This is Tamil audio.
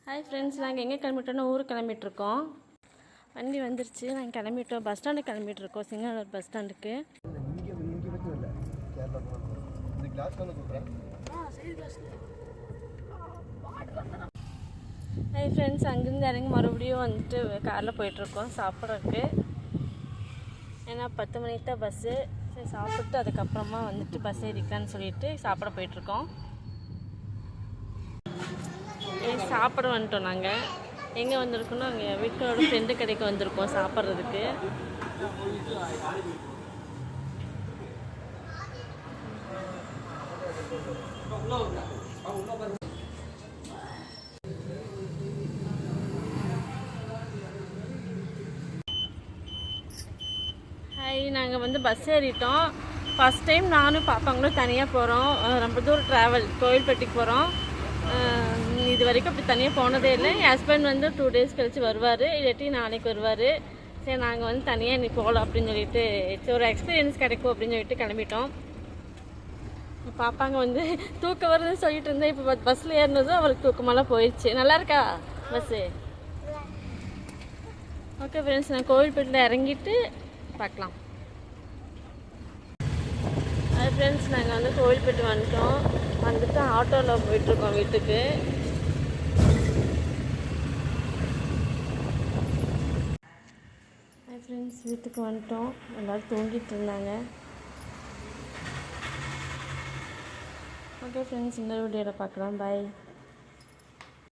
ஹாய் ஃப்ரெண்ட்ஸ், நாங்கள் எங்கே கிளம்பிட்டோன்னா ஊருக்கு கிளம்பிட்டுருக்கோம். வண்டி வந்துருச்சு, நாங்கள் கிளம்பிட்டோம். பஸ் ஸ்டாண்டுக்கு கிளம்பிட்டுருக்கோம், சிங்கநல்லூர் பஸ் ஸ்டாண்டுக்கு. ஹாய் ஃப்ரெண்ட்ஸ், அங்கேருந்து இறங்கி மறுபடியும் வந்துட்டு காரில் போயிட்டுருக்கோம் சாப்பிட்றதுக்கு. ஏன்னா 10 மணிக்கு தான் பஸ்ஸு. சரி, சாப்பிட்டு அதுக்கப்புறமா வந்துட்டு பஸ் ஏறிக்கலான்னு சொல்லிட்டு சாப்பிட போயிட்டுருக்கோம். சாப்பிட வந்துட்டோம். நாங்கள் எங்கே வந்திருக்கோன்னா அங்கே வீட்டோட ஃப்ரெண்டு கடைக்கு வந்திருக்கோம் சாப்பிட்றதுக்கு. ஹாய், நாங்கள் வந்து பஸ் ஏறிட்டோம். ஃபஸ்ட் டைம் நானும் பாப்பாங்களும் தனியாக போகிறோம். ரொம்ப தூரம் ட்ராவல், கோயில்பட்டிக்கு போகிறோம். இது வரைக்கும் அப்படி தனியாக போனதே இல்லை. என் ஹஸ்பண்ட் வந்து 2 days கழித்து வருவார், இல்லாட்டி நாளைக்கு வருவார். சரி, நாங்கள் வந்து தனியாக இன்னைக்கு போகலாம் அப்படின்னு சொல்லிட்டு ஒரு எக்ஸ்பீரியன்ஸ் கிடைக்கும் அப்படின்னு சொல்லிட்டு கிளம்பிட்டோம். பாப்பாங்க வந்து தூக்கம் வருதுன்னு சொல்லிட்டு இருந்தேன். இப்போ பஸ்ஸில் ஏறினதும் அவளுக்கு தூக்கமெல்லாம் போயிடுச்சு. நல்லா இருக்கா பஸ்ஸு? ஓகே ஃப்ரெண்ட்ஸ், நான் கோவில்பேட்டில் இறங்கிட்டு பார்க்கலாம். அது ஃப்ரெண்ட்ஸ், நாங்கள் வந்து கோவில்பேட்டு வந்துட்டோம். வந்துட்டு ஆட்டோவில் போயிட்டுருக்கோம் வீட்டுக்கு. ஃப்ரெண்ட்ஸ், வீட்டுக்கு வந்துட்டோம். எல்லோரும் தூங்கிட்டு இருந்தாங்க. ஓகே ஃப்ரெண்ட்ஸ், இந்த வீடியோவில் பார்க்கலாம். பாய்.